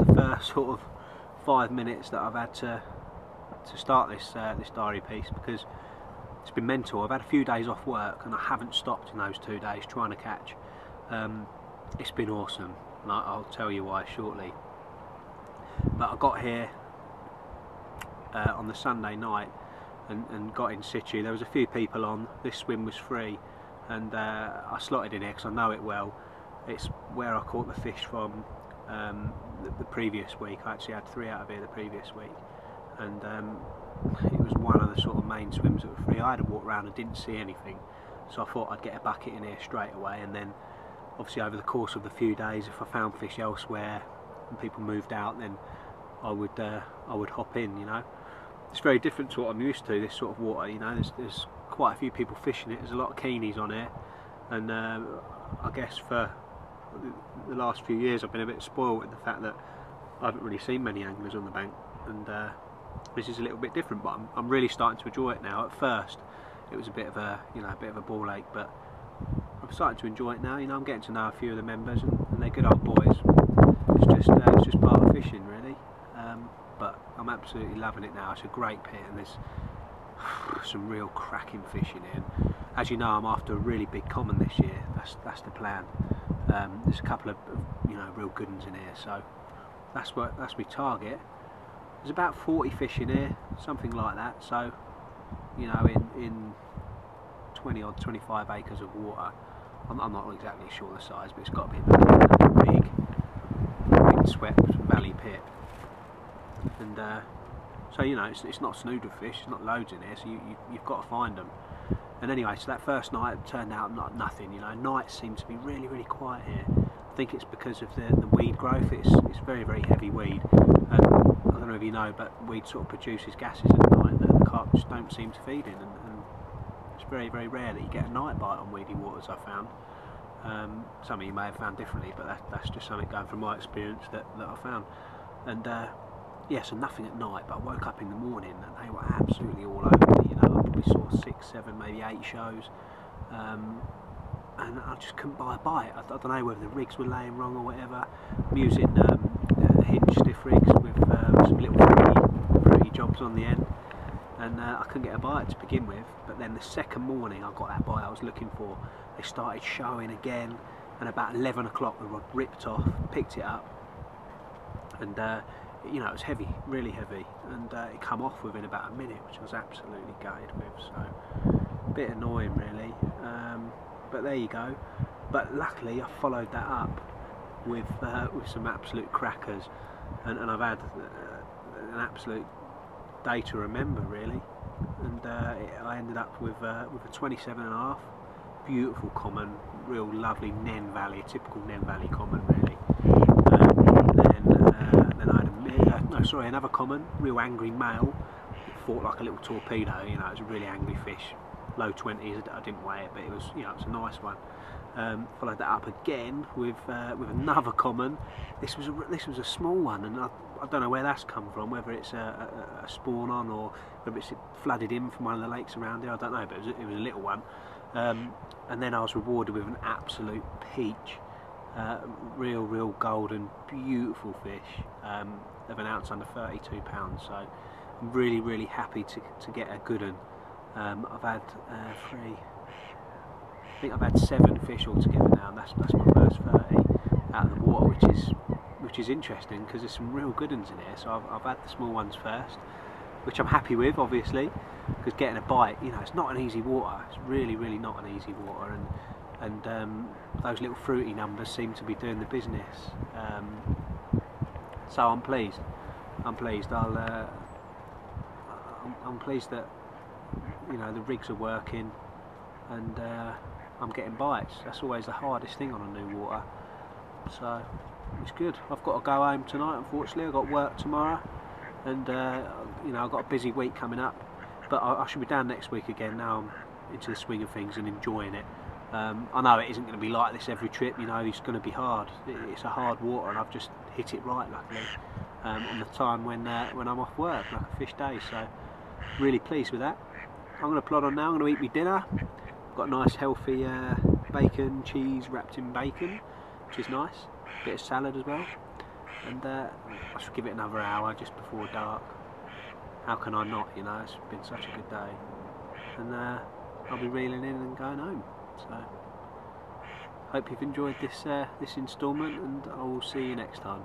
the first sort of 5 minutes that I've had to start this this diary piece, because it's been mental. I've had a few days off work and I haven't stopped in those 2 days trying to catch. It's been awesome, and I'll tell you why shortly. But I got here on the Sunday night and got in situ. There was a few people on. This swim was free, and I slotted in here because I know it well. It's where I caught the fish from the previous week. I actually had 3 out of here the previous week, and it was one of the sort of main swims that were free. I had to walk around and didn't see anything, so I thought I'd get a bucket in here straight away, and then obviously over the course of the few days, if I found fish elsewhere and people moved out, then I would hop in, you know. It's very different to what I'm used to, this sort of water, you know. There's quite a few people fishing it. There's a lot of keenies on here, and I guess for the last few years I've been a bit spoiled with the fact that I haven't really seen many anglers on the bank, and this is a little bit different, but I'm really starting to enjoy it now. At first it was a bit of a, you know, a bit of a ball ache, but I'm starting to enjoy it now. You know, I'm getting to know a few of the members, and they're good old boys. It's just part of fishing, really. But I'm absolutely loving it now. It's a great pit, and there's some real cracking fish in here. And as you know, I'm after a really big common this year. That's the plan. There's a couple of, you know, real good ones in here, so that's my target. There's about 40 fish in here, something like that. So, you know, in 20 or 25 acres of water. I'm not exactly sure the size, but it's got to be a big windswept valley pit. And so, you know, it's not snooder fish, it's not loads in here, so you've got to find them. And anyway, so that first night it turned out nothing, you know. Nights seem to be really, really quiet here. I think it's because of the weed growth. It's very, very heavy weed. And I don't know if you know, but weed sort of produces gases at night that the carp just don't seem to feed in. And it's very, very rare that you get a night bite on weedy waters, I've found. Some of you may have found differently, but that's just something going from my experience that I found. And yeah, so nothing at night, but I woke up in the morning and they were absolutely all over me. You know, I probably saw 6, 7, maybe 8 shows, and I just couldn't buy a bite. I don't know whether the rigs were laying wrong or whatever. I'm using hinge stiff rigs with some little fruity jobs on the end, and I couldn't get a bite to begin with. But then the second morning I got that bite I was looking for. They started showing again, and about 11 o'clock the rod ripped off, picked it up, and you know, it was heavy, really heavy, and it come off within about a minute, which I was absolutely gutted with, so a bit annoying really, but there you go. But luckily I followed that up with some absolute crackers, and I've had an absolute day to remember really, and I ended up with a 27.5, beautiful common, real lovely Nen Valley, a typical Nen Valley common really. Then I had another common, real angry male. It fought like a little torpedo, you know. It was a really angry fish, low 20s. I didn't weigh it, but it was, you know, it was a nice one. Followed that up again with another common. This was a small one, and I don't know where that's come from. Whether it's a spawn on, or whether it's flooded in from one of the lakes around here. I don't know, but it was a little one. And then I was rewarded with an absolute peach. Real golden, beautiful fish, of an ounce under 32 pounds. So I'm really happy to get a good one. I've had 3, I think I've had 7 fish altogether now, and that's my first 30 out of the water, which is interesting because there's some real good ones in here. So I've had the small ones first, which I'm happy with, obviously, because getting a bite, you know, it's not an easy water. It's really not an easy water, and those little fruity numbers seem to be doing the business. So I'm pleased. I'm pleased that, you know, the rigs are working, and I'm getting bites. That's always the hardest thing on a new water. So it's good. I've got to go home tonight, unfortunately. I've got work tomorrow, and you know, I've got a busy week coming up. But I should be down next week again. Now I'm into the swing of things and enjoying it. I know it isn't going to be like this every trip, you know. It's going to be hard. It's a hard water, and I've just hit it right, luckily, on the time when I'm off work, like a fish day. So really pleased with that. I'm going to plod on now. I'm going to eat my dinner. I've got a nice healthy bacon, cheese wrapped in bacon, which is nice. Bit of salad as well. and I should give it another hour just before dark. How can I not, you know, it's been such a good day. And I'll be reeling in and going home. So, hope you've enjoyed this instalment, and I will see you next time.